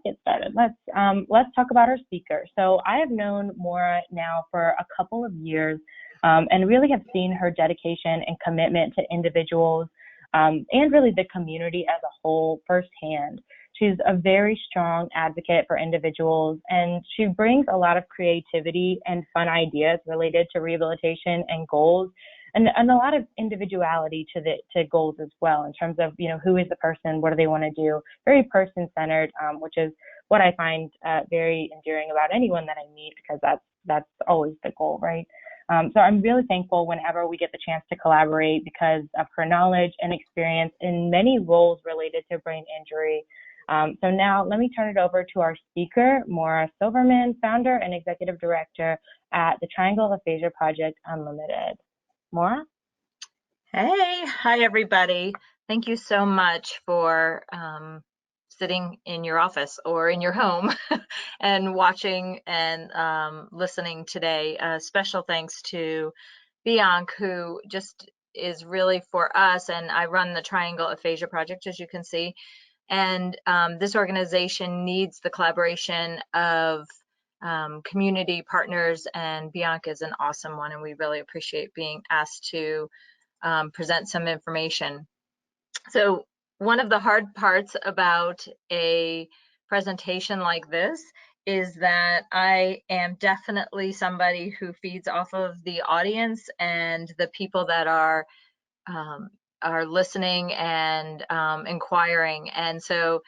get started. Let's talk about our speaker. So I have known Maura now for a couple of years, and really have seen her dedication and commitment to individuals, and really the community as a whole firsthand. She's a very strong advocate for individuals, and she brings a lot of creativity and fun ideas related to rehabilitation and goals, and a lot of individuality to goals as well, in terms of, who is the person, what do they want to do, very person-centered, which is what I find very endearing about anyone that I meet, because that's always the goal, right? So I'm really thankful whenever we get the chance to collaborate, because of her knowledge and experience in many roles related to brain injury. So now let me turn it over to our speaker, Maura Silverman, founder and executive director at the Triangle Aphasia Project Unlimited. Maura? Hey, hi everybody. Thank you so much for sitting in your office or in your home and watching and listening today. Special thanks to BIANC, who just is really for us, and I run the Triangle Aphasia Project, as you can see. And this organization needs the collaboration of community partners, and BIANC is an awesome one, and we really appreciate being asked to present some information. So one of the hard parts about a presentation like this is that I am definitely somebody who feeds off of the audience and the people that are listening and inquiring. And so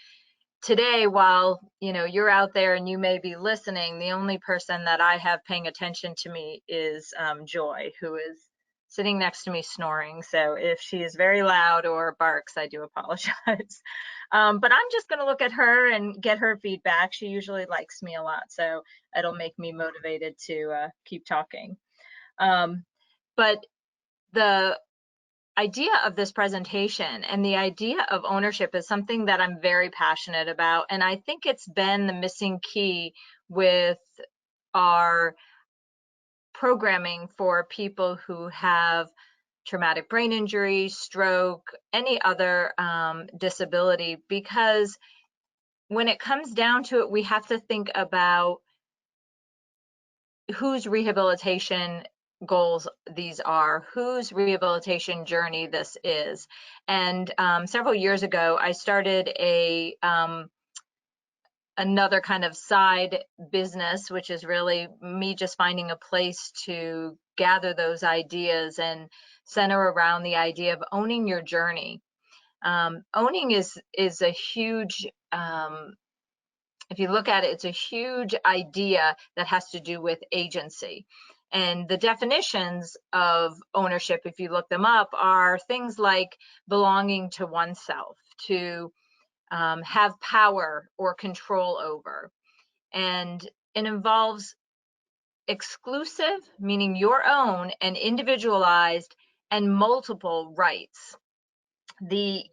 today, while you're out there and you may be listening, the only person that I have paying attention to me is Joy, who is sitting next to me snoring. So if she is very loud or barks, I do apologize. But I'm just going to look at her and get her feedback. She usually likes me a lot, so it'll make me motivated to keep talking. But the idea of this presentation and the idea of ownership is something that I'm very passionate about, and I think it's been the missing key with our programming for people who have traumatic brain injury, stroke, any other disability, because when it comes down to it, we have to think about whose rehabilitation goals these are, whose rehabilitation journey this is. And several years ago, I started another kind of side business, which is really me just finding a place to gather those ideas and center around the idea of owning your journey. Owning is a huge, if you look at it, it's a huge idea that has to do with agency. And the definitions of ownership, if you look them up, are things like belonging to oneself, to have power or control over. And it involves exclusive, meaning your own, and individualized and multiple rights. The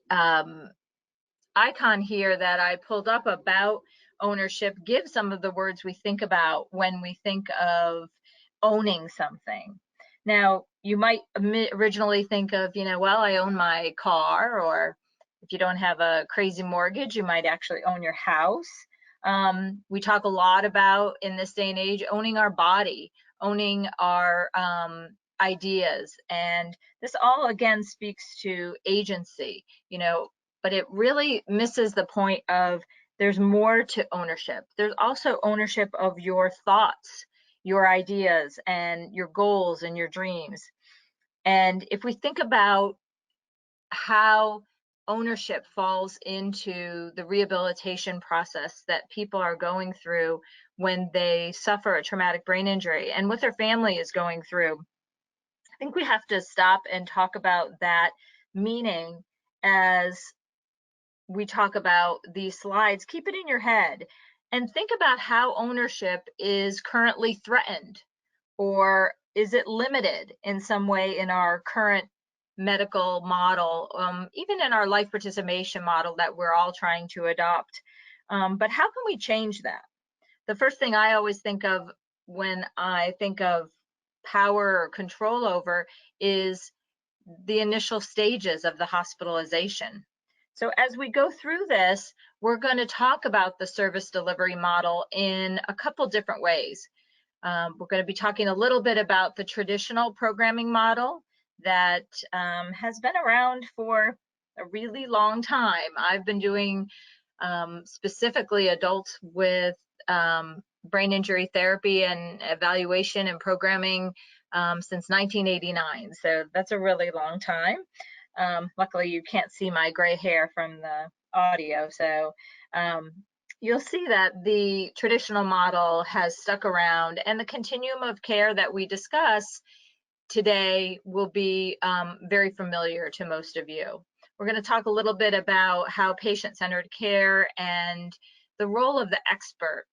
icon here that I pulled up about ownership gives some of the words we think about when we think of owning something. Now, you might originally think of, well, I own my car, or if you don't have a crazy mortgage, you might actually own your house. We talk a lot about, in this day and age, owning our body, owning our ideas. And this all, again, speaks to agency, but it really misses the point of there's more to ownership. There's also ownership of your thoughts, your ideas, and your goals and your dreams. And if we think about how ownership falls into the rehabilitation process that people are going through when they suffer a traumatic brain injury and what their family is going through, I think we have to stop and talk about that meaning as we talk about these slides. Keep it in your head and think about how ownership is currently threatened, or is it limited in some way in our current medical model, even in our life participation model that we're all trying to adopt. But how can we change that? The first thing I always think of when I think of power or control over is the initial stages of the hospitalization. So as we go through this, we're going to talk about the service delivery model in a couple different ways. We're going to be talking a little bit about the traditional programming model that has been around for a really long time. I've been doing specifically adults with brain injury therapy and evaluation and programming since 1989. So that's a really long time. Luckily, you can't see my gray hair from the audio. So you'll see that the traditional model has stuck around, and the continuum of care that we discuss today will be very familiar to most of you. We're going to talk a little bit about how patient-centered care and the role of the expert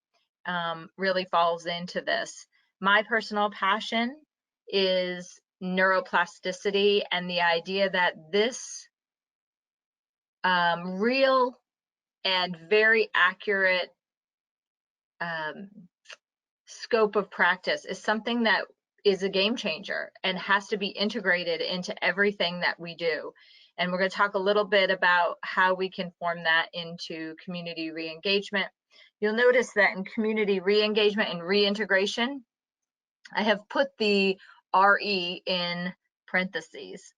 really falls into this. My personal passion is neuroplasticity and the idea that this real and very accurate scope of practice is something that is a game changer and has to be integrated into everything that we do. And we're going to talk a little bit about how we can form that into community re-engagement. You'll notice that in community re-engagement and reintegration, I have put the RE in parentheses.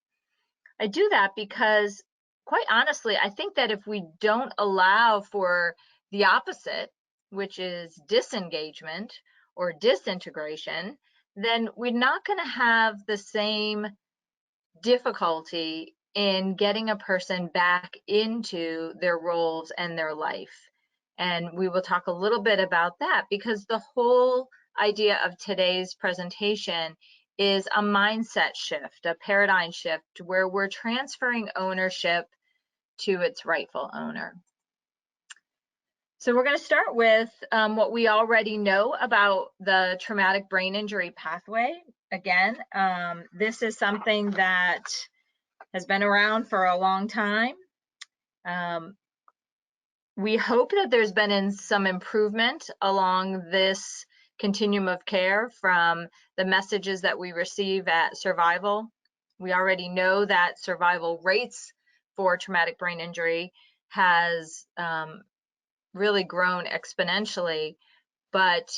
I do that because, quite honestly, I think that if we don't allow for the opposite, which is disengagement or disintegration, then we're not going to have the same difficulty in getting a person back into their roles and their life. And we will talk a little bit about that, because the whole idea of today's presentation is a mindset shift, a paradigm shift, where we're transferring ownership to its rightful owner. So we're going to start with what we already know about the traumatic brain injury pathway. Again, this is something that has been around for a long time. We hope that there's been some improvement along this continuum of care from the messages that we receive at survival. We already know that survival rates for traumatic brain injury has really grown exponentially, but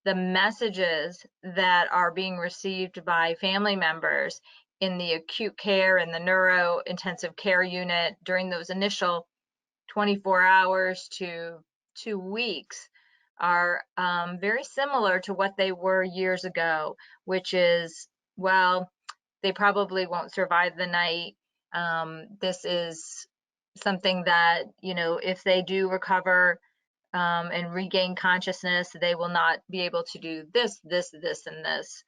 the messages that are being received by family members in the acute care and the neuro intensive care unit during those initial 24 hours to 2 weeks are very similar to what they were years ago, which is, well, they probably won't survive the night. This is something that, you know, if they do recover and regain consciousness, they will not be able to do this, this, this, and this.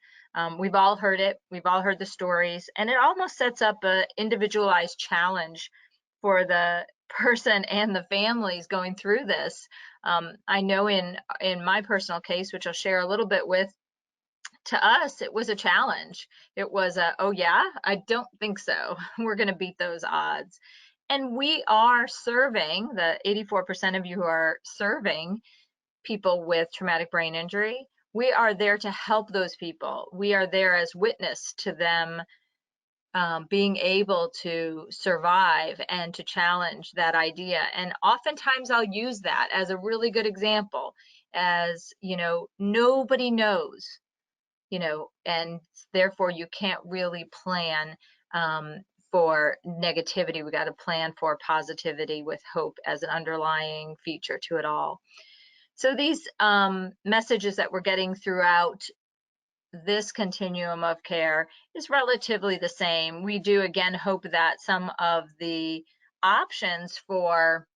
We've all heard it. We've all heard the stories, and it almost sets up an individualized challenge for the person and the families going through this. I know in my personal case, which I'll share a little bit with, to us, it was a challenge. It was a, oh yeah, I don't think so. We're going to beat those odds. And we are serving, the 84% of you who are serving people with traumatic brain injury, we are there to help those people. We are there as witness to them being able to survive and to challenge that idea. And oftentimes I'll use that as a really good example, as, you know, nobody knows, you know, and therefore you can't really plan for negativity. We got to plan for positivity with hope as an underlying feature to it all. So these messages that we're getting throughout this continuum of care is relatively the same. We do again hope that some of the options for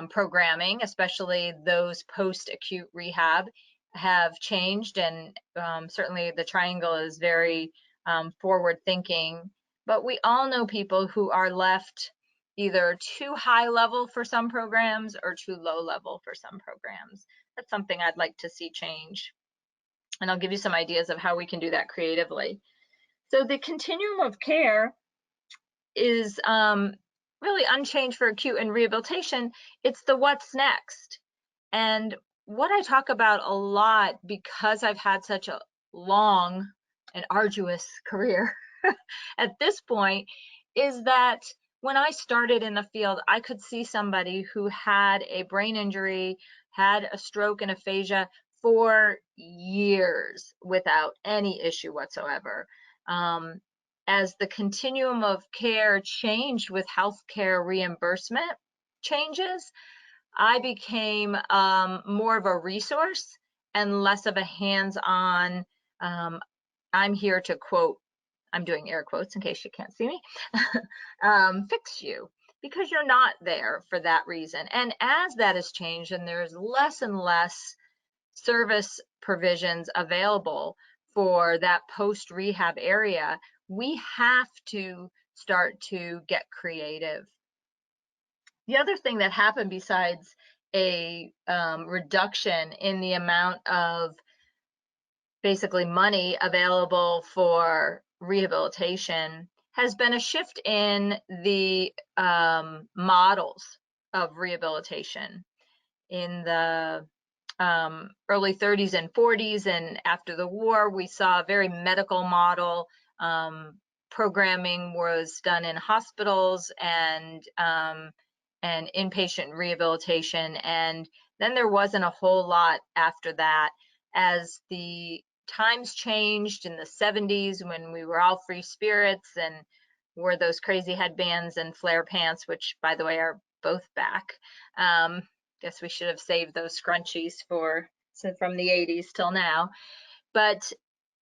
programming, especially those post-acute rehab, have changed, and certainly the Triangle is very forward thinking, but we all know people who are left either too high level for some programs or too low level for some programs. That's something I'd like to see change. And I'll give you some ideas of how we can do that creatively. So the continuum of care is really unchanged for acute and rehabilitation. It's the what's next. And what I talk about a lot, because I've had such a long and arduous career at this point, is that when I started in the field, I could see somebody who had a brain injury, had a stroke and aphasia for years without any issue whatsoever. As the continuum of care changed with healthcare reimbursement changes, I became more of a resource and less of a hands-on, I'm here to quote, I'm doing air quotes in case you can't see me, fix you, because you're not there for that reason. And as that has changed and there's less and less service provisions available for that post-rehab area, we have to start to get creative. The other thing that happened besides a reduction in the amount of basically money available for rehabilitation has been a shift in the models of rehabilitation. In the early 30s and 40s and after the war, we saw a very medical model. Programming was done in hospitals and inpatient rehabilitation, and then there wasn't a whole lot after that. As the times changed in the 70s, when we were all free spirits and wore those crazy headbands and flare pants, which by the way are both back. Guess we should have saved those scrunchies from the 80s till now. But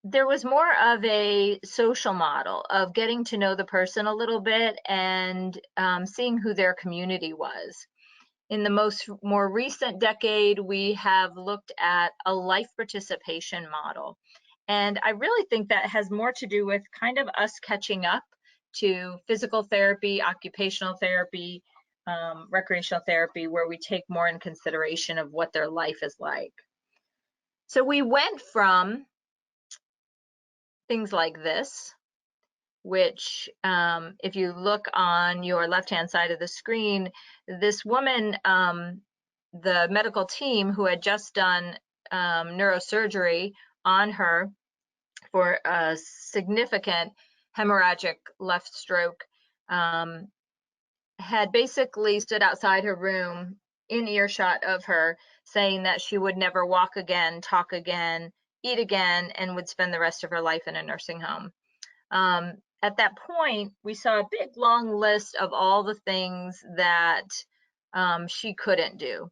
there was more of a social model of getting to know the person a little bit and seeing who their community was. In the more recent decade, we have looked at a life participation model. And I really think that has more to do with kind of us catching up to physical therapy, occupational therapy, recreational therapy, where we take more in consideration of what their life is like. So we went from things like this, which if you look on your left-hand side of the screen, this woman, the medical team who had just done neurosurgery on her for a significant hemorrhagic left stroke, had basically stood outside her room in earshot of her, saying that she would never walk again, talk again, eat again, and would spend the rest of her life in a nursing home. At that point, we saw a big long list of all the things that she couldn't do.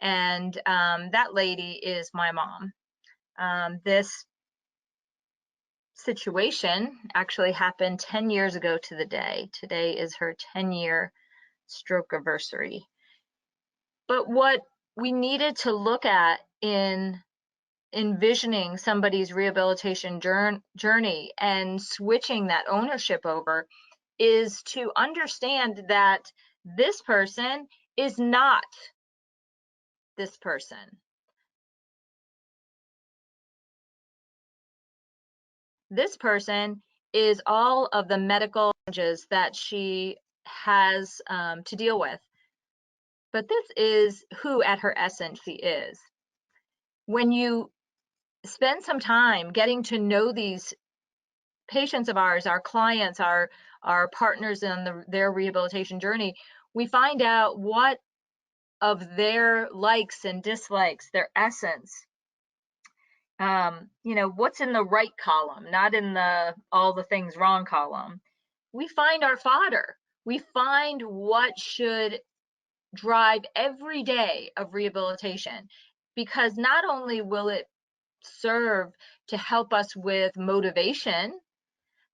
And that lady is my mom. This situation actually happened 10 years ago to the day. Today is her 10-year stroke anniversary. But what we needed to look at in envisioning somebody's rehabilitation journey and switching that ownership over is to understand that this person is not this person. This person is all of the medical challenges that she has to deal with. But this is who, at her essence, she is. When you spend some time getting to know these patients of ours, our clients, our partners in their rehabilitation journey, we find out what of their likes and dislikes, their essence, what's in the right column, not in the all the things wrong column. We find our fodder. We find what should drive every day of rehabilitation, because not only will it serve to help us with motivation,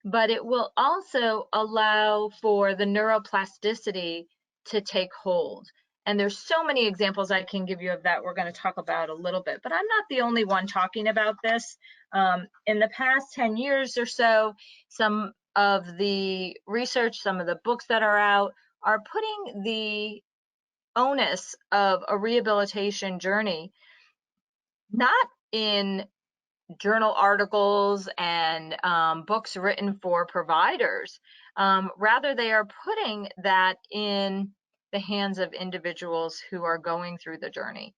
but it will also allow for the neuroplasticity to take hold. And there's so many examples I can give you of that we're going to talk about a little bit, but I'm not the only one talking about this. In the past 10 years or so, some of the research, some of the books that are out are putting the onus of a rehabilitation journey not in journal articles and books written for providers. Rather, they are putting that in the hands of individuals who are going through the journey.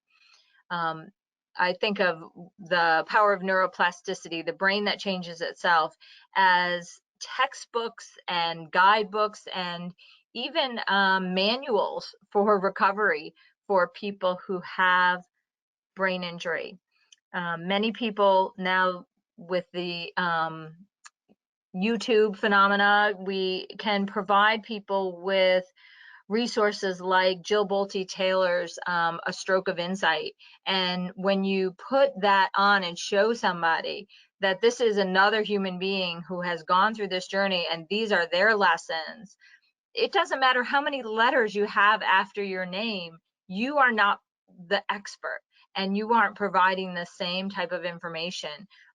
I think of the power of neuroplasticity, the brain that changes itself, as textbooks and guidebooks and even manuals for recovery for people who have brain injury. Many people now, with the YouTube phenomena, we can provide people with resources like Jill Bolte Taylor's A Stroke of Insight. And when you put that on and show somebody that this is another human being who has gone through this journey and these are their lessons, it doesn't matter how many letters you have after your name, you are not the expert and you aren't providing the same type of information.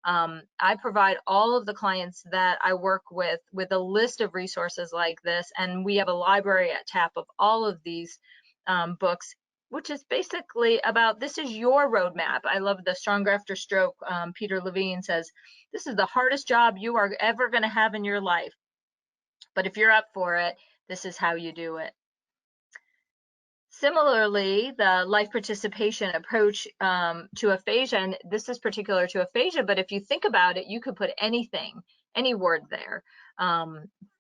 I provide all of the clients that I work with a list of resources like this, and we have a library at tap of all of these books, which is basically about, this is your roadmap. I love the Stronger After Stroke. Peter Levine says, this is the hardest job you are ever going to have in your life, but if you're up for it, this is how you do it. Similarly, the life participation approach to aphasia, and this is particular to aphasia, but if you think about it, you could put anything, any word there,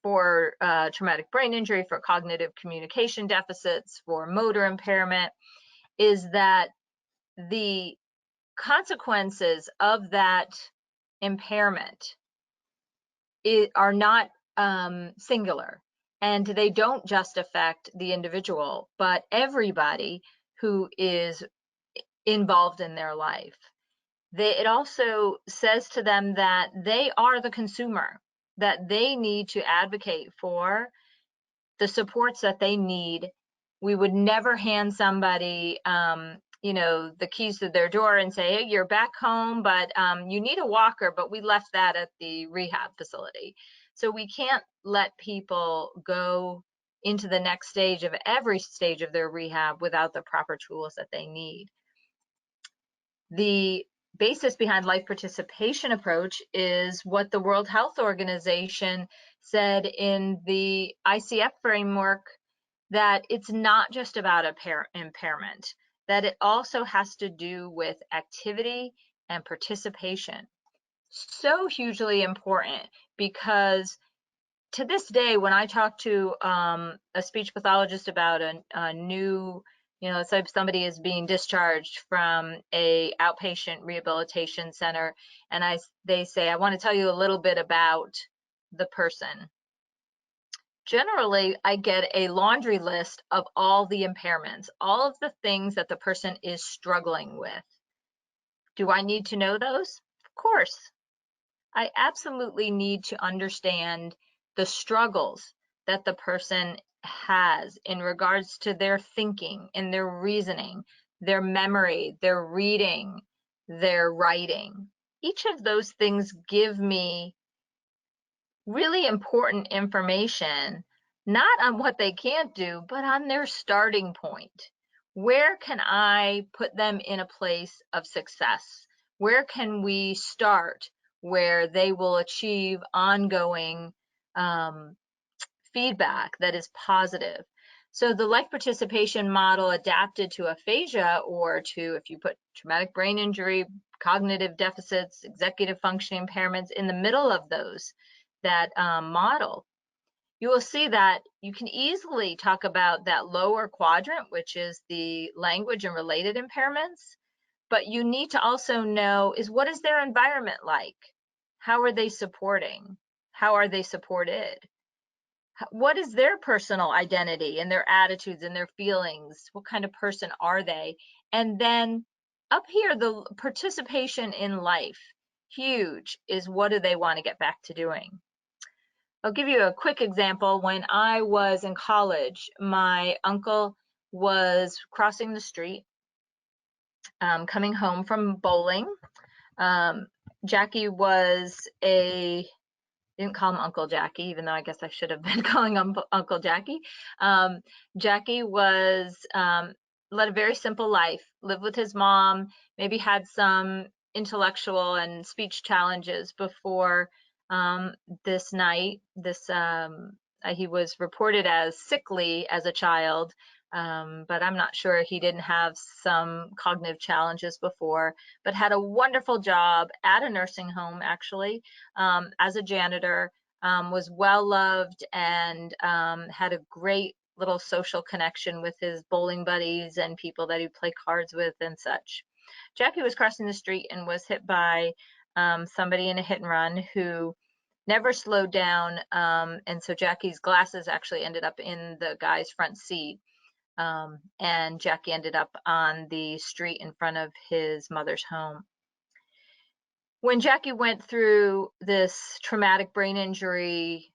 for traumatic brain injury, for cognitive communication deficits, for motor impairment, is that the consequences of that impairment are not singular. And they don't just affect the individual, but everybody who is involved in their life. It also says to them that they are the consumer, that they need to advocate for the supports that they need. We would never hand somebody, the keys to their door and say, hey, you're back home, but you need a walker, but we left that at the rehab facility. So we can't let people go into the next stage of every stage of their rehab without the proper tools that they need. The basis behind life participation approach is what the World Health Organization said in the ICF framework, that it's not just about impairment, that it also has to do with activity and participation. So hugely important, because to this day, when I talk to a speech pathologist about a new, it's like somebody is being discharged from a outpatient rehabilitation center, and they say, I want to tell you a little bit about the person. Generally, I get a laundry list of all the impairments, all of the things that the person is struggling with. Do I need to know those? Of course. I absolutely need to understand the struggles that the person has in regards to their thinking and their reasoning, their memory, their reading, their writing. Each of those things give me really important information, not on what they can't do, but on their starting point. Where can I put them in a place of success? Where can we start where they will achieve ongoing feedback that is positive? So the life participation model adapted to aphasia, or to, if you put traumatic brain injury, cognitive deficits, executive functioning impairments in the middle of that model, you will see that you can easily talk about that lower quadrant, which is the language and related impairments. But you need to also know is, what is their environment like? How are they supporting? How are they supported? What is their personal identity and their attitudes and their feelings? What kind of person are they? And then up here, the participation in life, huge, is what do they want to get back to doing? I'll give you a quick example. When I was in college, my uncle was crossing the street, coming home from bowling. Jackie was didn't call him Uncle Jackie, even though I guess I should have been calling him Uncle Jackie. Jackie was, led a very simple life, lived with his mom, maybe had some intellectual and speech challenges before this night. He was reported as sickly as a child, but I'm not sure he didn't have some cognitive challenges before, but had a wonderful job at a nursing home, actually, as a janitor, was well loved, and had a great little social connection with his bowling buddies and people that he'd play cards with and such. Jackie was crossing the street and was hit by somebody in a hit and run who never slowed down, and so Jackie's glasses actually ended up in the guy's front seat, and Jackie ended up on the street in front of his mother's home. When Jackie went through this traumatic brain injury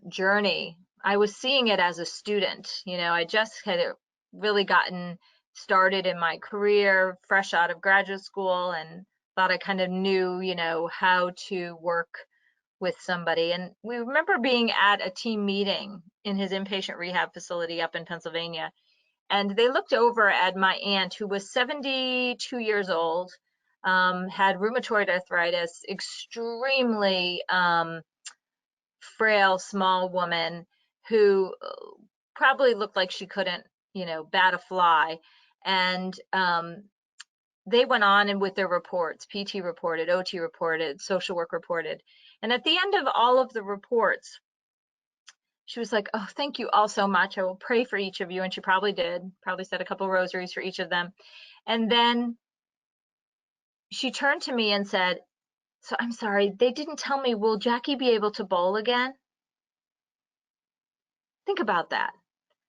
journey, I was seeing it as a student. You know, I just had really gotten started in my career, fresh out of graduate school, and thought I kind of knew, you know, how to work with somebody. And we remember being at a team meeting in his inpatient rehab facility up in Pennsylvania, and they looked over at my aunt, who was 72 years old, had rheumatoid arthritis, extremely frail, small woman who probably looked like she couldn't, you know, bat a fly. And they went on and with their reports, PT reported, OT reported, social work reported. And at the end of all of the reports, she was like, "Oh, thank you all so much. I will pray for each of you." And she probably did, probably said a couple rosaries for each of them. And then she turned to me and said, "So I'm sorry, they didn't tell me, will Jackie be able to bowl again?" Think about that.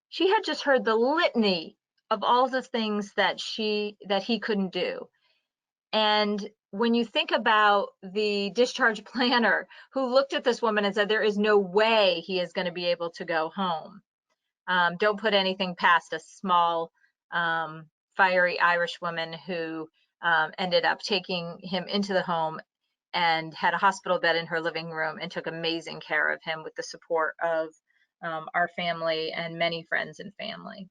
She had just heard the litany of all the things that he couldn't do. And when you think about the discharge planner who looked at this woman and said, "There is no way he is going to be able to go home. Don't put anything past a small, fiery Irish woman who ended up taking him into the home and had a hospital bed in her living room and took amazing care of him with the support of our family and many friends and family."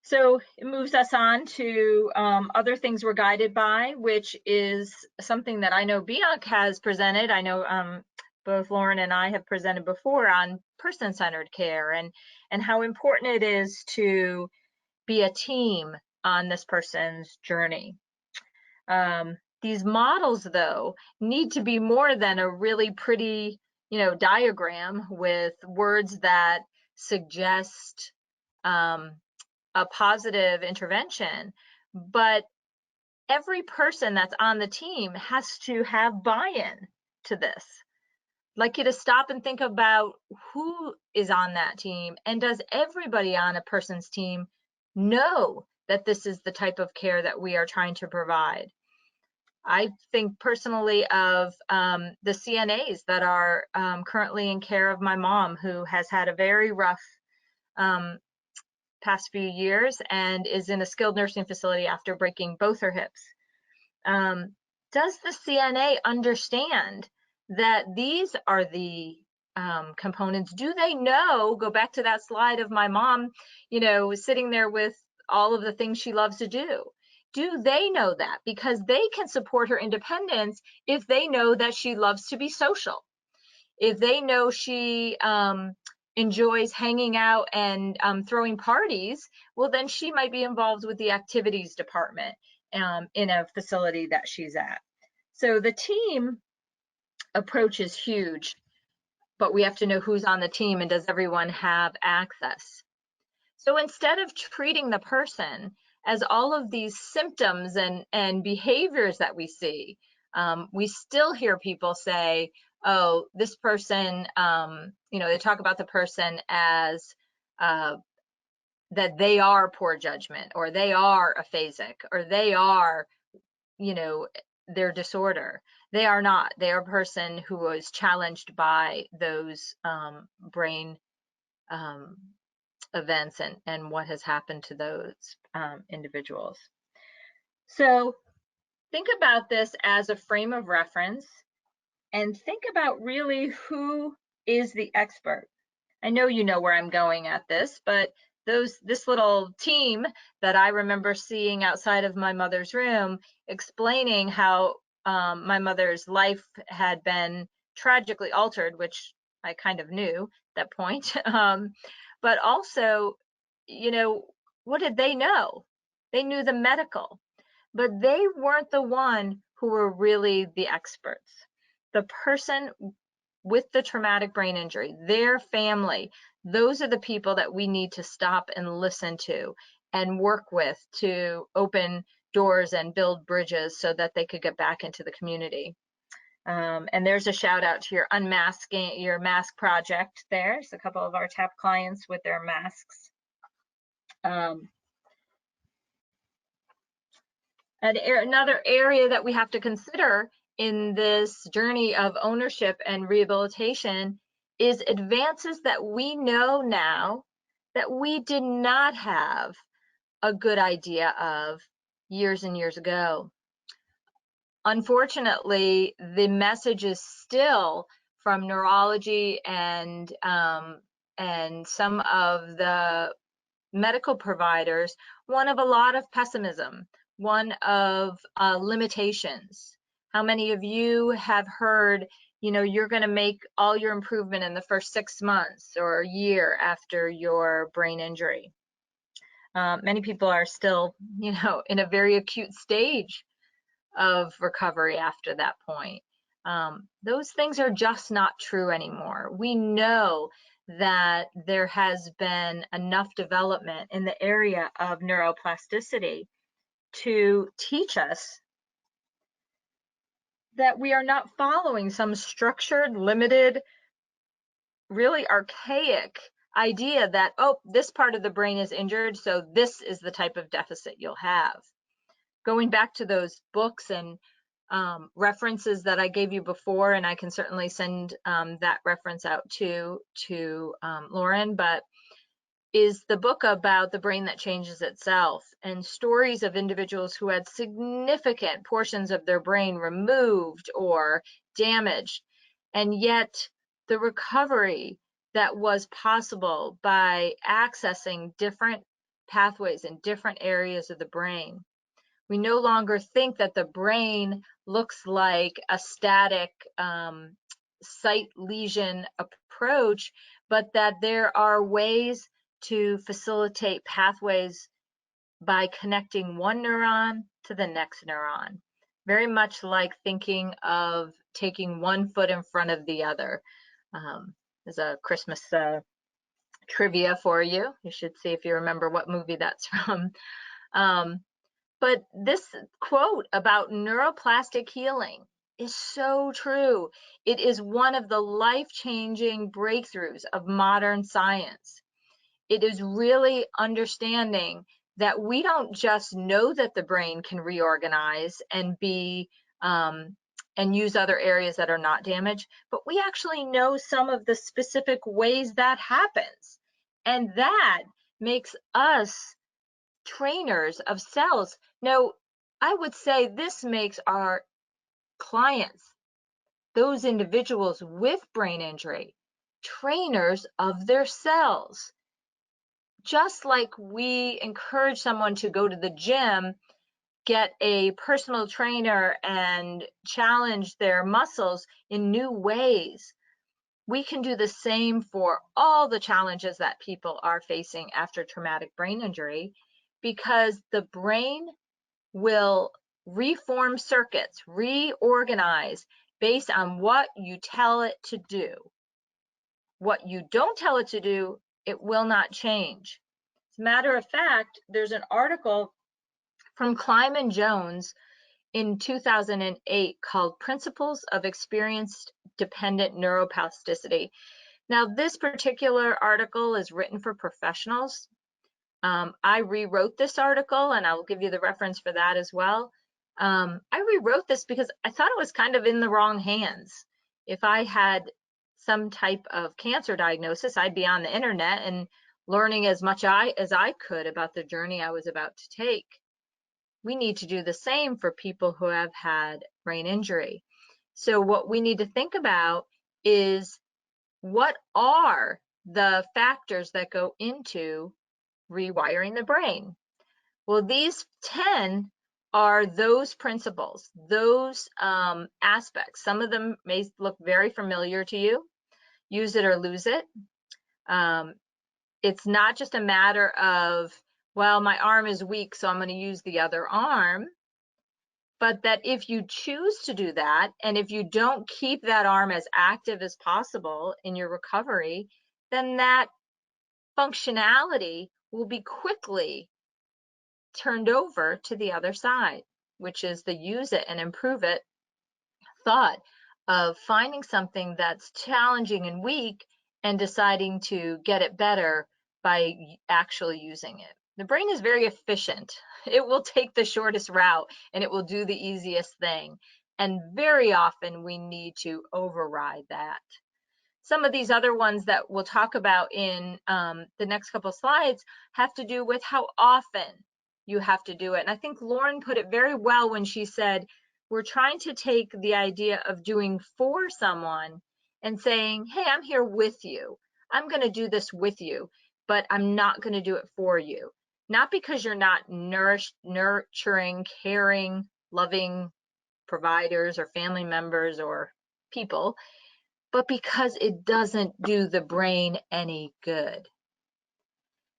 So it moves us on to other things we're guided by, which is something that I know BIANC has presented. I know both Lauren and I have presented before on person-centered care and how important it is to be a team on this person's journey. These models, though, need to be more than a really pretty, you know, diagram with words that suggest a positive intervention, but every person that's on the team has to have buy-in to this. I'd like you to stop and think about who is on that team, and does everybody on a person's team know that this is the type of care that we are trying to provide? I think personally of the CNAs that are currently in care of my mom, who has had a very rough past few years and is in a skilled nursing facility after breaking both her hips. Does the CNA understand that these are the components? Do they know, go back to that slide of my mom, you know, sitting there with all of the things she loves to do? Do they know that? Because they can support her independence if they know that she loves to be social. If they know she enjoys hanging out and throwing parties, well, then she might be involved with the activities department in a facility that she's at. So the team approach is huge, but we have to know who's on the team and does everyone have access. So instead of treating the person as all of these symptoms and behaviors that we see, we still hear people say, "Oh, this person," you know, they talk about the person as that they are poor judgment, or they are aphasic, or they are, you know, their disorder. They are not. They are a person who was challenged by those brain events and what has happened to those individuals. So think about this as a frame of reference, and think about really who is the expert. I know you know where I'm going at this, but this little team that I remember seeing outside of my mother's room explaining how my mother's life had been tragically altered, which I kind of knew at that point. But also, you know, what did they know? They knew the medical, but they weren't the one who were really the experts. the person with the traumatic brain injury, their family, those are the people that we need to stop and listen to and work with to open doors and build bridges so that they could get back into the community. And there's a shout out to your unmasking, your mask project there. There's a couple of our TAP clients with their masks. Another area that we have to consider in this journey of ownership and rehabilitation is advances that we know now that we did not have a good idea of years and years ago. Unfortunately, the message is still from neurology and some of the medical providers, one of a lot of pessimism, one of limitations. How many of you have heard, you know, you're going to make all your improvement in the first 6 months or a year after your brain injury? Many people are still, you know, in a very acute stage of recovery after that point. Those things are just not true anymore. We know that there has been enough development in the area of neuroplasticity to teach us that we are not following some structured, limited, really archaic idea that, oh, this part of the brain is injured, so this is the type of deficit you'll have. Going back to those books and references that I gave you before, and I can certainly send that reference out to Lauren, but is the book about the brain that changes itself, and stories of individuals who had significant portions of their brain removed or damaged, and yet the recovery that was possible by accessing different pathways in different areas of the brain. We no longer think that the brain looks like a static site lesion approach, but that there are ways to facilitate pathways by connecting one neuron to the next neuron. Very much like thinking of taking one foot in front of the other. There's a Christmas trivia for you. You should see if you remember what movie that's from. But this quote about neuroplastic healing is so true. It is one of the life-changing breakthroughs of modern science. It is really understanding that we don't just know that the brain can reorganize and be and use other areas that are not damaged, but we actually know some of the specific ways that happens. And that makes us trainers of cells. Now, I would say this makes our clients, those individuals with brain injury, trainers of their cells. Just like we encourage someone to go to the gym, get a personal trainer and challenge their muscles in new ways, we can do the same for all the challenges that people are facing after traumatic brain injury, because the brain will reform circuits, reorganize based on what you tell it to do. What you don't tell it to do, it will not change. As a matter of fact, there's an article from Kleiman Jones in 2008 called Principles of Experience-Dependent Neuroplasticity. Now, this particular article is written for professionals. I rewrote this article, and I'll give you the reference for that as well. I rewrote this because I thought it was kind of in the wrong hands. If I had some type of cancer diagnosis, I'd be on the internet and learning as much as I could about the journey I was about to take. We need to do the same for people who have had brain injury. So what we need to think about is, what are the factors that go into rewiring the brain? Well, these 10 are those principles, those aspects. Some of them may look very familiar to you. Use it or lose it. It's not just a matter of, well, my arm is weak, so I'm going to use the other arm. but that if you choose to do that, and if you don't keep that arm as active as possible in your recovery, then that functionality will be quickly turned over to the other side, which is the use it and improve it thought of finding something that's challenging and weak and deciding to get it better by actually using it. The brain is very efficient. It will take the shortest route and it will do the easiest thing. And very often we need to override that. Some of these other ones that we'll talk about in the next couple of slides have to do with how often you have to do it. And I think Lauren put it very well when she said, we're trying to take the idea of doing for someone and saying, hey, I'm here with you. I'm going to do this with you, but I'm not going to do it for you. Not because you're not nurturing, caring, loving providers or family members or people, but because it doesn't do the brain any good.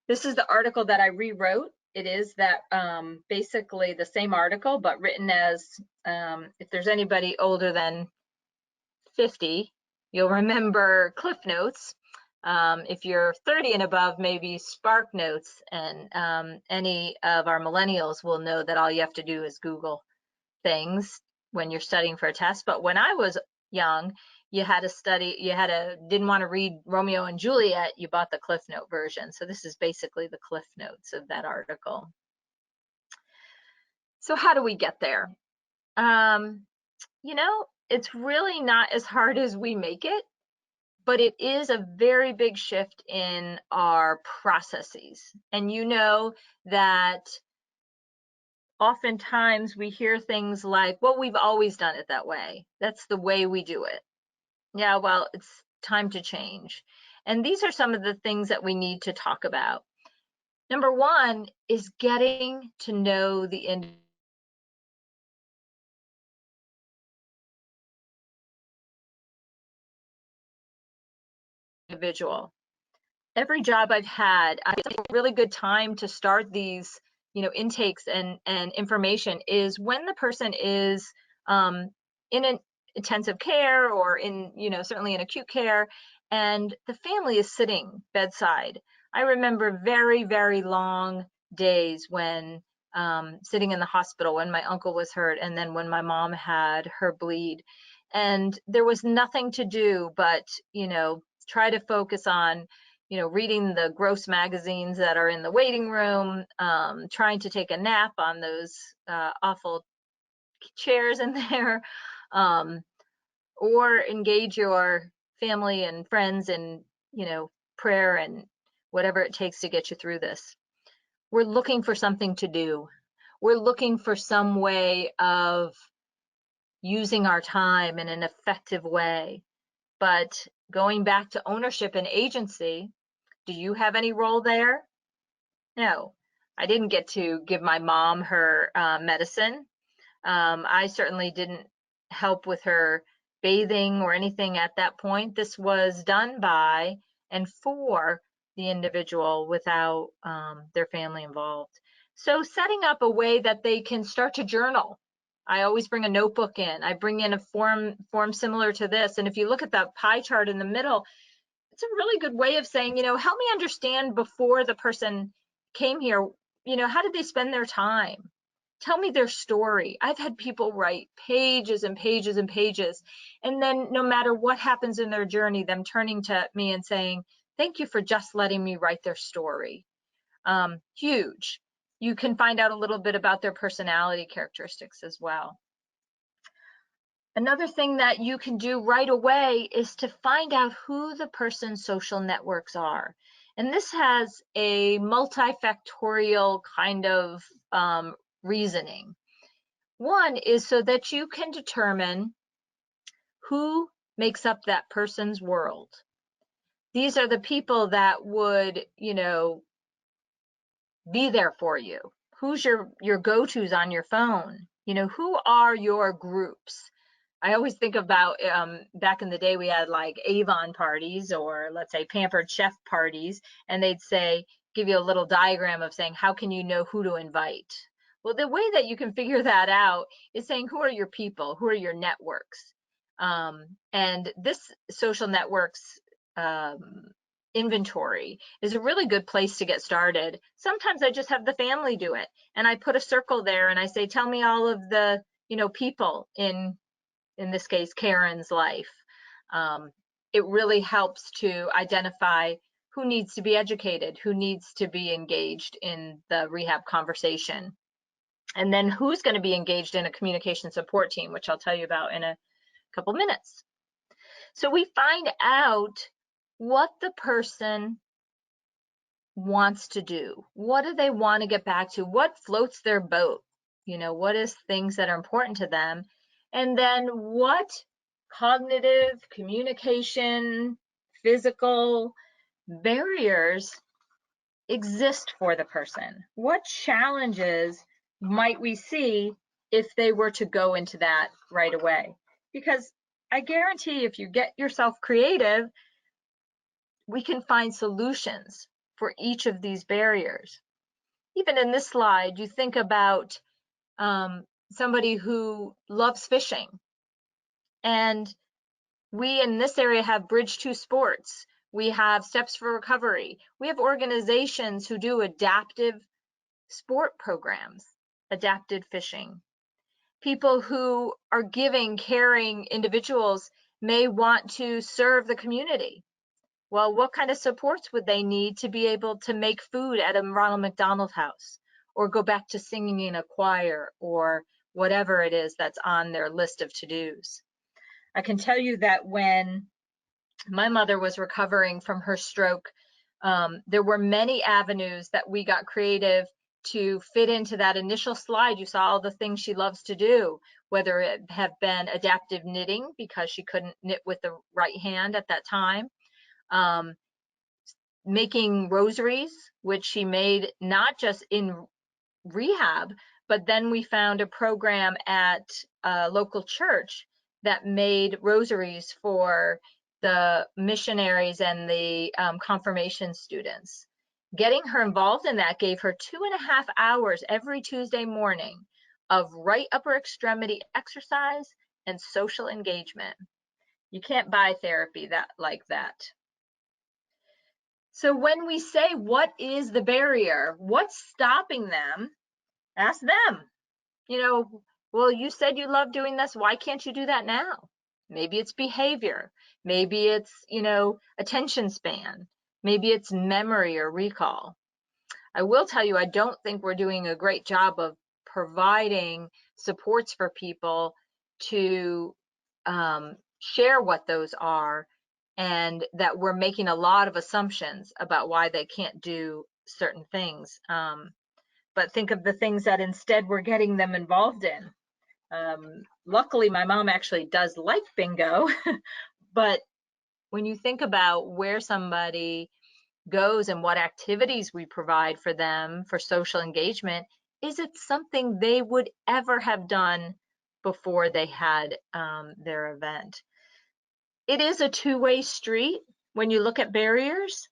This is the article that I rewrote. It is that basically the same article, but written as, if there's anybody older than 50, you'll remember Cliff Notes. If you're 30 and above, maybe Spark Notes, and any of our millennials will know that all you have to do is Google things when you're studying for a test. But when I was young, you had to study, didn't want to read Romeo and Juliet, you bought the Cliff Note version. So this is basically the Cliff Notes of that article. So how do we get there? You know, it's really not as hard as we make it, but it is a very big shift in our processes. And you know that oftentimes we hear things like, well, we've always done it that way. That's the way we do it. Yeah, well, it's time to change. And these are some of the things that we need to talk about. Number one is getting to know the individual. Every job I've had, I think a really good time to start these, intakes and information is when the person is in an intensive care or in, certainly in acute care, and the family is sitting bedside. I remember very, very long days when sitting in the hospital when my uncle was hurt, and then when my mom had her bleed, and there was nothing to do but, try to focus on, reading the gross magazines that are in the waiting room, trying to take a nap on those awful chairs in there, or engage your family and friends in, prayer and whatever it takes to get you through this. We're looking for something to do. We're looking for some way of using our time in an effective way. But going back to ownership and agency, do you have any role there? No, I didn't get to give my mom her medicine. I certainly didn't help with her bathing or anything at that point. This was done by and for the individual without their family involved. So setting up a way that they can start to journal. I always bring a notebook in. I bring in a form similar to this. And if you look at that pie chart in the middle, it's a really good way of saying, help me understand before the person came here, how did they spend their time? Tell me their story. I've had people write pages and pages and pages, and then no matter what happens in their journey, them turning to me and saying, thank you for just letting me write their story. Huge. You can find out a little bit about their personality characteristics as well. Another thing that you can do right away is to find out who the person's social networks are. And this has a multifactorial kind of reasoning. One is so that you can determine who makes up that person's world. These are the people that would, be there for you. Who's your go-tos on your phone? Who are your groups? I always think about back in the day, we had like Avon parties, or let's say Pampered Chef parties, and they'd say, give you a little diagram of saying, how can you know who to invite? Well, the way that you can figure that out is saying, who are your people? Who are your networks? And this social networks inventory is a really good place to get started. Sometimes I just have the family do it, and I put a circle there and I say, tell me all of the, people in this case, Karen's life. It really helps to identify who needs to be educated, who needs to be engaged in the rehab conversation, and then who's going to be engaged in a communication support team, which I'll tell you about in a couple minutes. So we find out what the person wants to do. What do they want to get back to? What floats their boat? What is things that are important to them? And then what cognitive, communication, physical barriers exist for the person? What challenges might we see if they were to go into that right away? Because I guarantee if you get yourself creative, we can find solutions for each of these barriers. Even in this slide, you think about somebody who loves fishing. And we in this area have Bridge to Sports. We have Steps for Recovery. We have organizations who do adaptive sport programs, adapted fishing. People who are giving, caring individuals may want to serve the community. Well, what kind of supports would they need to be able to make food at a Ronald McDonald House, or go back to singing in a choir, or whatever it is that's on their list of to-dos? I can tell you that when my mother was recovering from her stroke, there were many avenues that we got creative to fit into that initial slide. You saw all the things she loves to do, whether it have been adaptive knitting because she couldn't knit with the right hand at that time, making rosaries, which she made not just in rehab, but then we found a program at a local church that made rosaries for the missionaries and the confirmation students. Getting her involved in that gave her 2.5 hours every Tuesday morning of right upper extremity exercise and social engagement. You can't buy therapy like that. So when we say, what is the barrier? What's stopping them? Ask them. Well, you said you love doing this. Why can't you do that now? Maybe it's behavior. Maybe it's, attention span. Maybe it's memory or recall. I will tell you, I don't think we're doing a great job of providing supports for people to share what those are, and that we're making a lot of assumptions about why they can't do certain things. But think of the things that instead we're getting them involved in. Luckily, my mom actually does like bingo, but when you think about where somebody goes and what activities we provide for them for social engagement, is it something they would ever have done before they had their event? It is a two-way street. When you look at barriers,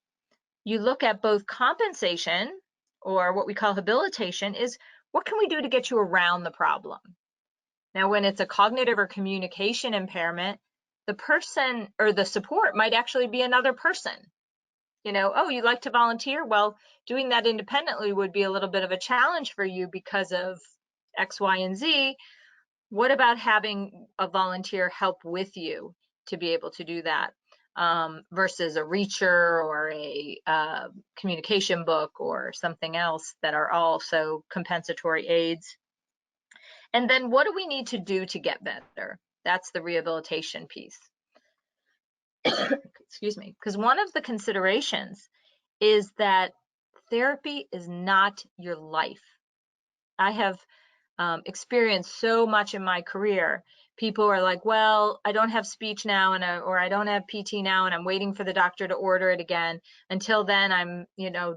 you look at both compensation, or what we call habilitation, is what can we do to get you around the problem? Now, when it's a cognitive or communication impairment, the person or the support might actually be another person. Oh, you like to volunteer? Well, doing that independently would be a little bit of a challenge for you because of X, Y, and Z. What about having a volunteer help with you to be able to do that, versus a reacher or a communication book or something else that are also compensatory aids? And then what do we need to do to get better? That's the rehabilitation piece. Excuse me. Because one of the considerations is that therapy is not your life. I have experienced so much in my career. People are like, well, I don't have speech now, or I don't have PT now, and I'm waiting for the doctor to order it again. Until then, I'm,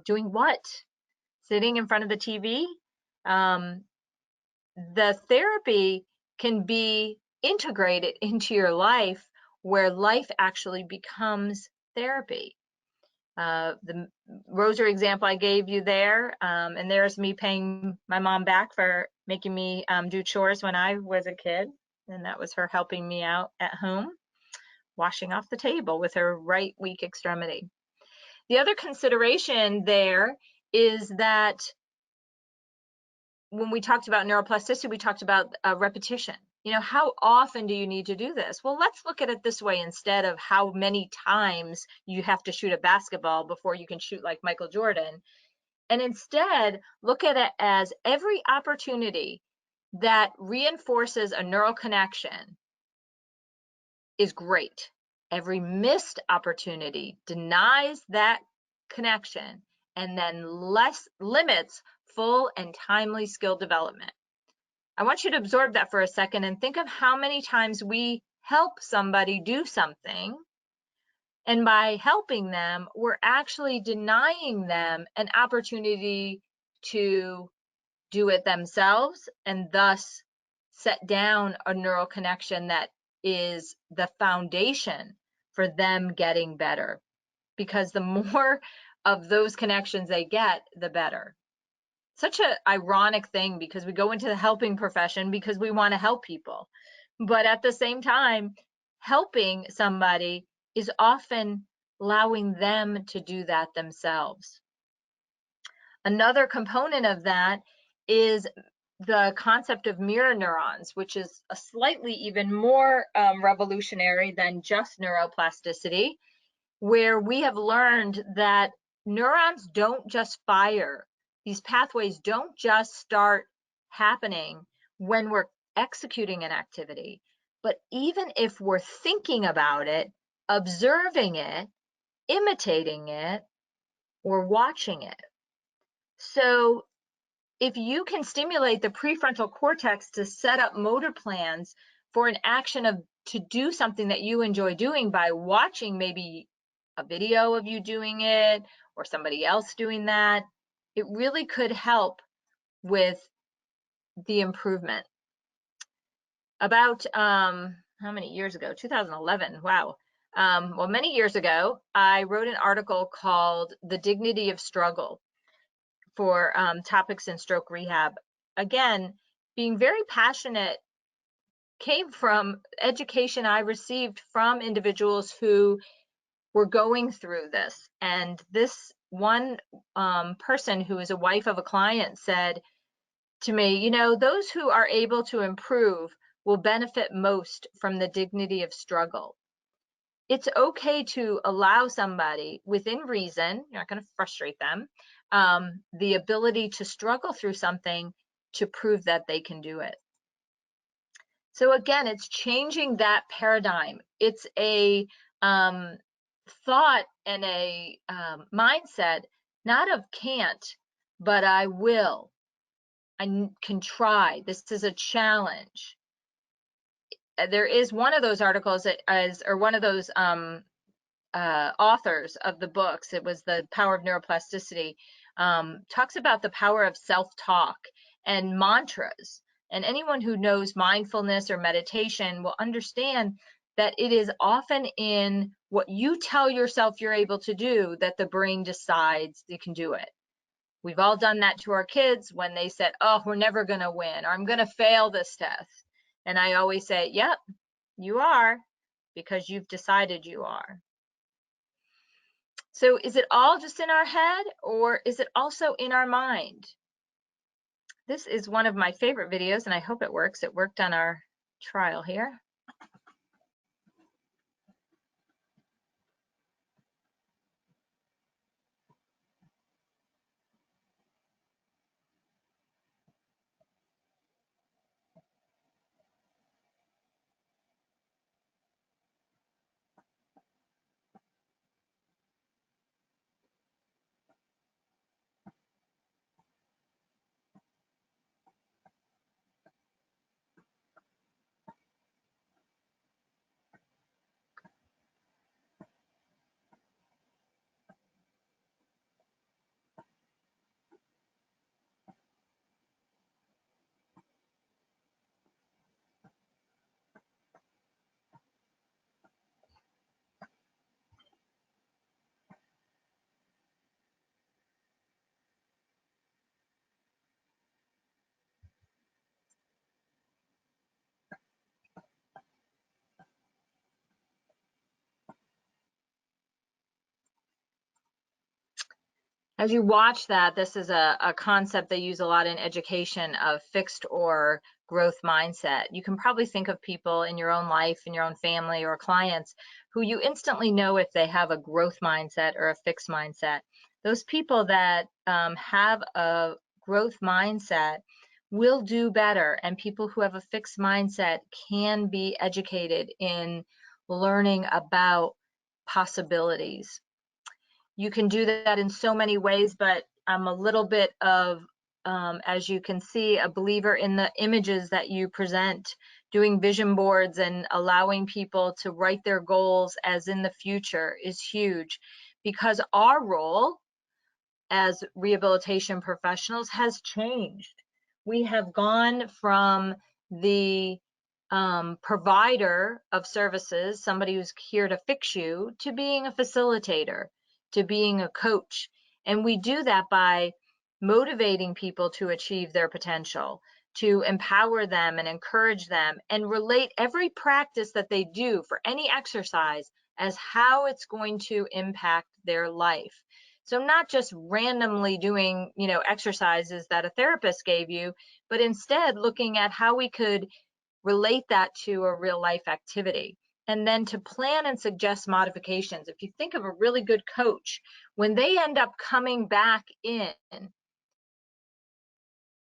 doing what? Sitting in front of the TV? The therapy can be integrated into your life, where life actually becomes therapy. The rosary example I gave you there, and there's me paying my mom back for making me do chores when I was a kid, and that was her helping me out at home, washing off the table with her right weak extremity. The other consideration there is that when we talked about neuroplasticity, we talked about repetition. You know, how often do you need to do this? Well, let's look at it this way instead of how many times you have to shoot a basketball before you can shoot like Michael Jordan. And instead, look at it as every opportunity that reinforces a neural connection is great. Every missed opportunity denies that connection and then limits full and timely skill development. I want you to absorb that for a second and think of how many times we help somebody do something, and by helping them, we're actually denying them an opportunity to do it themselves and thus set down a neural connection that is the foundation for them getting better. Because the more of those connections they get, the better. Such an ironic thing, because we go into the helping profession because we want to help people, but at the same time, helping somebody is often allowing them to do that themselves. Another component of that is the concept of mirror neurons, which is a slightly even more revolutionary than just neuroplasticity, where we have learned that neurons don't just fire. These pathways don't just start happening when we're executing an activity, but even if we're thinking about it, observing it, imitating it, or watching it. So if you can stimulate the prefrontal cortex to set up motor plans for an action to do something that you enjoy doing by watching maybe a video of you doing it or somebody else doing that, it really could help with the improvement. About how many years ago? 2011. Wow. Well, many years ago, I wrote an article called "The Dignity of Struggle" for topics in stroke rehab. Again, being very passionate came from education I received from individuals who were going through this. And this one person who is a wife of a client said to me, you know, those who are able to improve will benefit most from the dignity of struggle. It's okay to allow somebody within reason, you're not going to frustrate them, the ability to struggle through something to prove that they can do it. So again, it's changing that paradigm. It's a thought and a mindset, not of can't, but I will. I can try. This is a challenge. There is one of those articles or one of those authors of the books, it was The Power of Neuroplasticity, talks about the power of self-talk and mantras. And anyone who knows mindfulness or meditation will understand that it is often in what you tell yourself you're able to do that the brain decides you can do it. We've all done that to our kids when they said, oh, we're never going to win, or I'm going to fail this test. And I always say, yep, you are, because you've decided you are. So is it all just in our head, or is it also in our mind? This is one of my favorite videos, and I hope it works. It worked on our trial here. As you watch that, this is a concept they use a lot in education of fixed or growth mindset. You can probably think of people in your own life, in your own family or clients who you instantly know if they have a growth mindset or a fixed mindset. Those people that have a growth mindset will do better, and people who have a fixed mindset can be educated in learning about possibilities. You can do that in so many ways, but I'm a little bit of, as you can see, a believer in the images that you present, doing vision boards and allowing people to write their goals as in the future is huge, because our role as rehabilitation professionals has changed. We have gone from the provider of services, somebody who's here to fix you, to being a facilitator, to being a coach. And we do that by motivating people to achieve their potential, to empower them and encourage them, and relate every practice that they do for any exercise as how it's going to impact their life. So not just randomly doing, exercises that a therapist gave you, but instead looking at how we could relate that to a real life activity, and then to plan and suggest modifications. If you think of a really good coach, when they end up coming back in,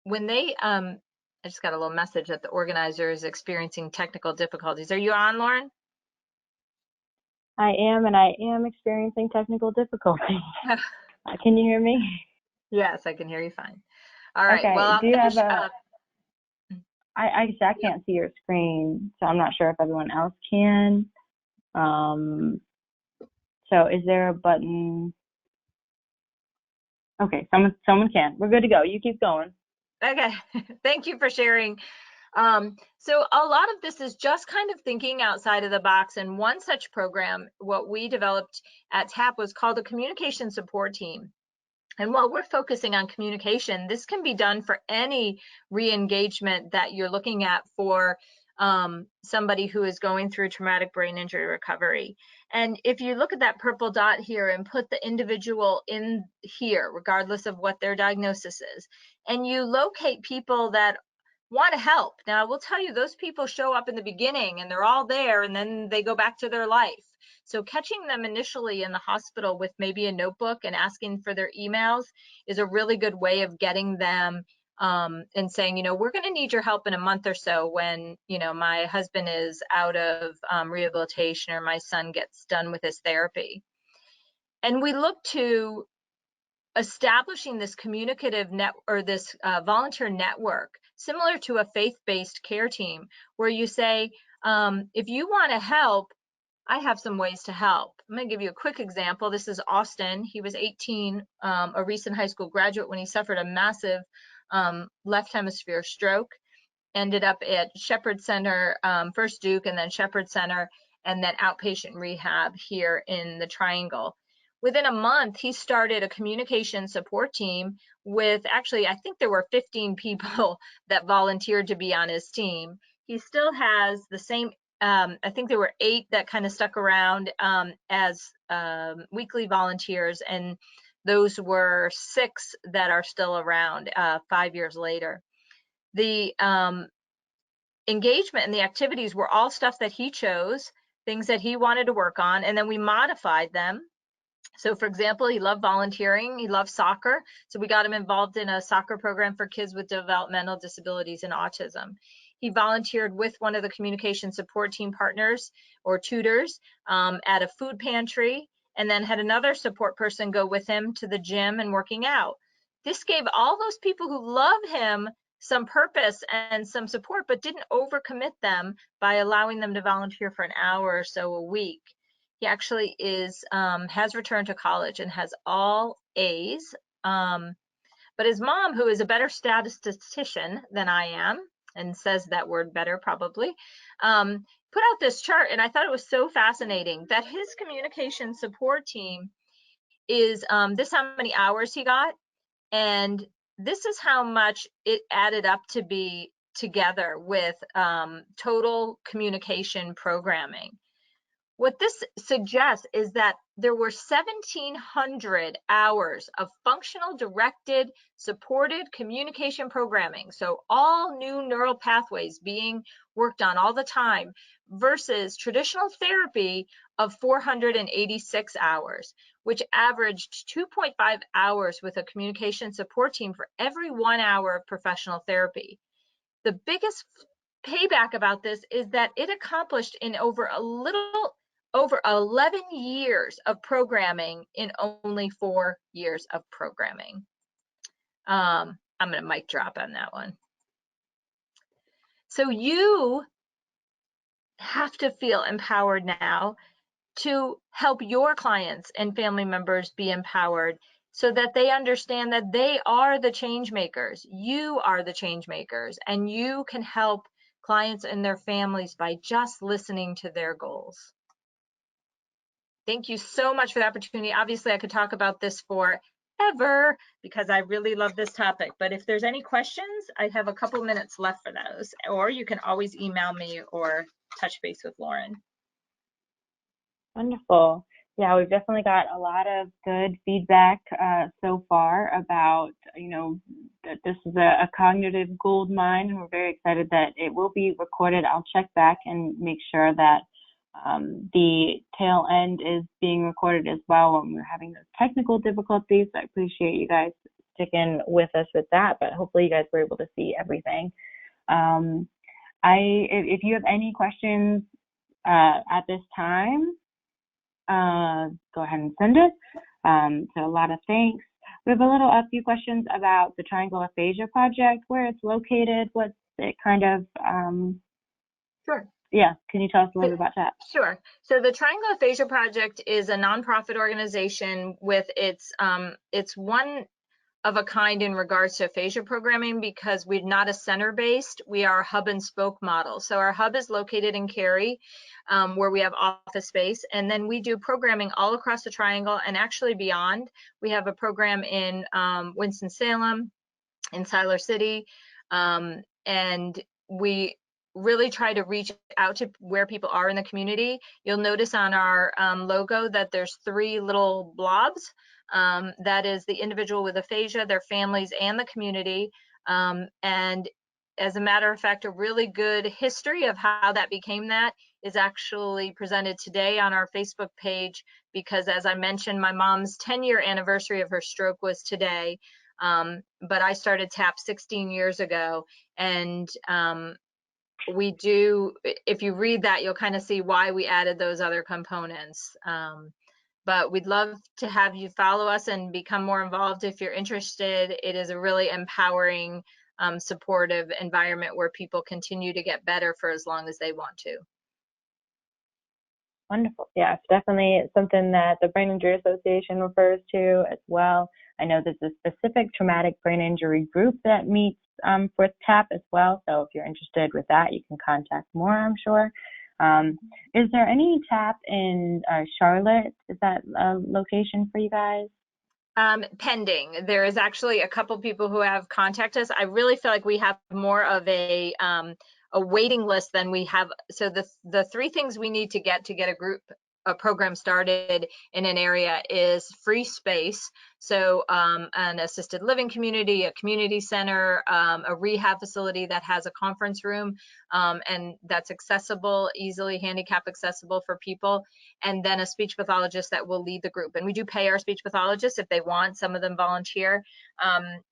when they, I just got a little message that the organizer is experiencing technical difficulties. Are you on, Lauren? I am, and I am experiencing technical difficulties. Can you hear me? Yes, I can hear you fine. All right. Okay. Well, I'll Do you finish have up. I can't see your screen, so I'm not sure if everyone else can. So is there a button? Okay, someone can. We're good to go. You keep going. Okay. Thank you for sharing. So a lot of this is just kind of thinking outside of the box. And one such program, what we developed at TAP, was called a communication support team. And while we're focusing on communication, this can be done for any re-engagement that you're looking at for somebody who is going through traumatic brain injury recovery. And if you look at that purple dot here and put the individual in here, regardless of what their diagnosis is, and you locate people that want to help. Now, I will tell you, those people show up in the beginning and they're all there, and then they go back to their life. So catching them initially in the hospital with maybe a notebook and asking for their emails is a really good way of getting them and saying, we're going to need your help in a month or so when, my husband is out of rehabilitation or my son gets done with his therapy. And we look to establishing this communicative net, or this volunteer network, similar to a faith-based care team, where you say, if you want to help, I have some ways to help. I'm going to give you a quick example. This is Austin. He was 18, a recent high school graduate, when he suffered a massive left hemisphere stroke. Ended up at Shepherd Center, first Duke and then Shepherd Center, and then outpatient rehab here in the Triangle. Within a month, he started a communication support team with, actually, I think there were 15 people that volunteered to be on his team. He still has the same, I think there were 8 that kind of stuck around as weekly volunteers, and those were 6 that are still around 5 years later. The engagement and the activities were all stuff that he chose, things that he wanted to work on, and then we modified them. So for example, he loved volunteering, he loved soccer, so we got him involved in a soccer program for kids with developmental disabilities and autism. He volunteered with one of the communication support team partners or tutors at a food pantry, and then had another support person go with him to the gym and working out. This gave all those people who love him some purpose and some support, but didn't overcommit them by allowing them to volunteer for an hour or so a week. He actually has returned to college and has all A's. But his mom, who is a better statistician than I am, and says that word better probably, put out this chart, and I thought it was so fascinating that his communication support team is this how many hours he got, and this is how much it added up to be together with total communication programming. What this suggests is that there were 1,700 hours of functional directed supported communication programming. So all new neural pathways being worked on all the time versus traditional therapy of 486 hours, which averaged 2.5 hours with a communication support team for every 1 hour of professional therapy. The biggest payback about this is that it accomplished in over 11 years of programming in only 4 years of programming. I'm going to mic drop on that one. So you have to feel empowered now to help your clients and family members be empowered so that they understand that they are the change makers. You are the change makers, and you can help clients and their families by just listening to their goals. Thank you so much for the opportunity. Obviously, I could talk about this forever because I really love this topic, but if there's any questions, I have a couple minutes left for those, or you can always email me or touch base with Lauren. Wonderful. Yeah, we've definitely got a lot of good feedback so far about, that this is a cognitive gold mine, and we're very excited that it will be recorded. I'll check back and make sure that the tail end is being recorded as well when we're having those technical difficulties. I appreciate you guys sticking with us with that, but hopefully you guys were able to see everything. If you have any questions at this time, go ahead and send it. So a lot of thanks. We have a few questions about the Triangle Aphasia Project, where it's located, what's it kind of, Sure. Yeah, can you tell us a little bit about that? Sure. So the Triangle Aphasia Project is a nonprofit organization with it's one of a kind in regards to aphasia programming because we're not a center-based, we are a hub and spoke model. So our hub is located in Cary, where we have office space, and then we do programming all across the Triangle and actually beyond. We have a program in Winston-Salem, in Siler City, and we really try to reach out to where people are in the community. You'll notice on our logo that there's 3 little blobs. That is the individual with aphasia, their families, and the community. And as a matter of fact, a really good history of how that became that is actually presented today on our Facebook page, because as I mentioned, my mom's 10-year anniversary of her stroke was today. But I started TAP 16 years ago, and we do, if you read that, you'll kind of see why we added those other components. But we'd love to have you follow us and become more involved if you're interested. It is a really empowering, supportive environment where people continue to get better for as long as they want to. Wonderful. Yeah, it's definitely something that the Brain Injury Association refers to as well. I know there's a specific traumatic brain injury group that meets for TAP as well. So if you're interested with that, you can contact Maura, I'm sure. Is there any TAP in Charlotte? Is that a location for you guys? Pending. There is actually a couple people who have contacted us. I really feel like we have more of a waiting list than we have. So the 3 things we need to get a program started in an area is free space. So an assisted living community, a community center, a rehab facility that has a conference room, and that's accessible, easily handicap accessible for people, and then a speech pathologist that will lead the group. And we do pay our speech pathologists if they want. Some of them volunteer.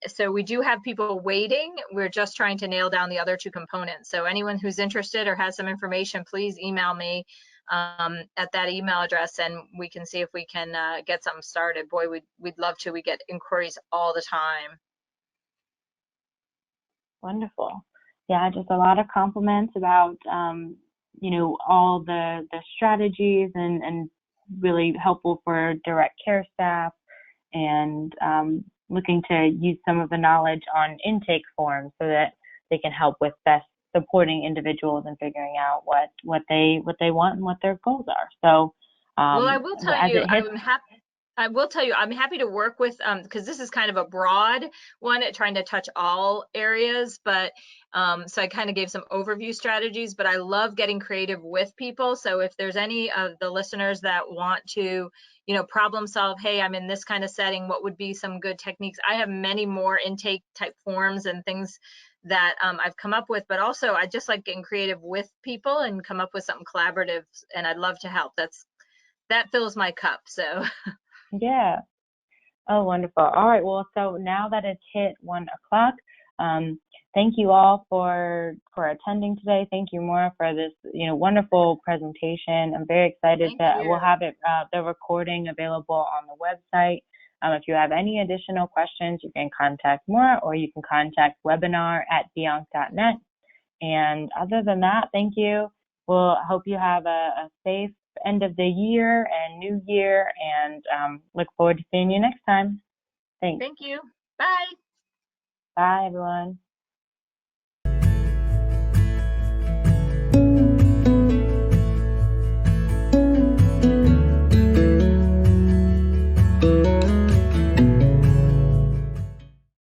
So we do have people waiting. We're just trying to nail down the other 2 components. So anyone who's interested or has some information, please email me at that email address, and we can see if we can get something started. Boy, we'd love to. We get inquiries all the time. Wonderful. Yeah, just a lot of compliments about all the strategies and really helpful for direct care staff, and looking to use some of the knowledge on intake forms so that they can help with best supporting individuals and figuring out what they want and what their goals are. So well, I will tell you, I will tell you, I'm happy to work with, because this is kind of a broad one at trying to touch all areas, but so I kind of gave some overview strategies, but I love getting creative with people. So if there's any of the listeners that want to, problem solve, hey, I'm in this kind of setting, what would be some good techniques? I have many more intake type forms and things that I've come up with, but also I just like getting creative with people and come up with something collaborative, and I'd love to help. That fills my cup. So Yeah. Oh, wonderful. All right. Well, so now that it's hit 1 o'clock, thank you all for attending today. Thank you, Maura, for this wonderful presentation. I'm very excited we'll have it the recording available on the website. If you have any additional questions, you can contact Maura, or you can contact webinar@bianc.net. And other than that, thank you. We'll hope you have a safe end of the year and new year, and look forward to seeing you next time. Thanks. thank you. Bye. Bye, everyone.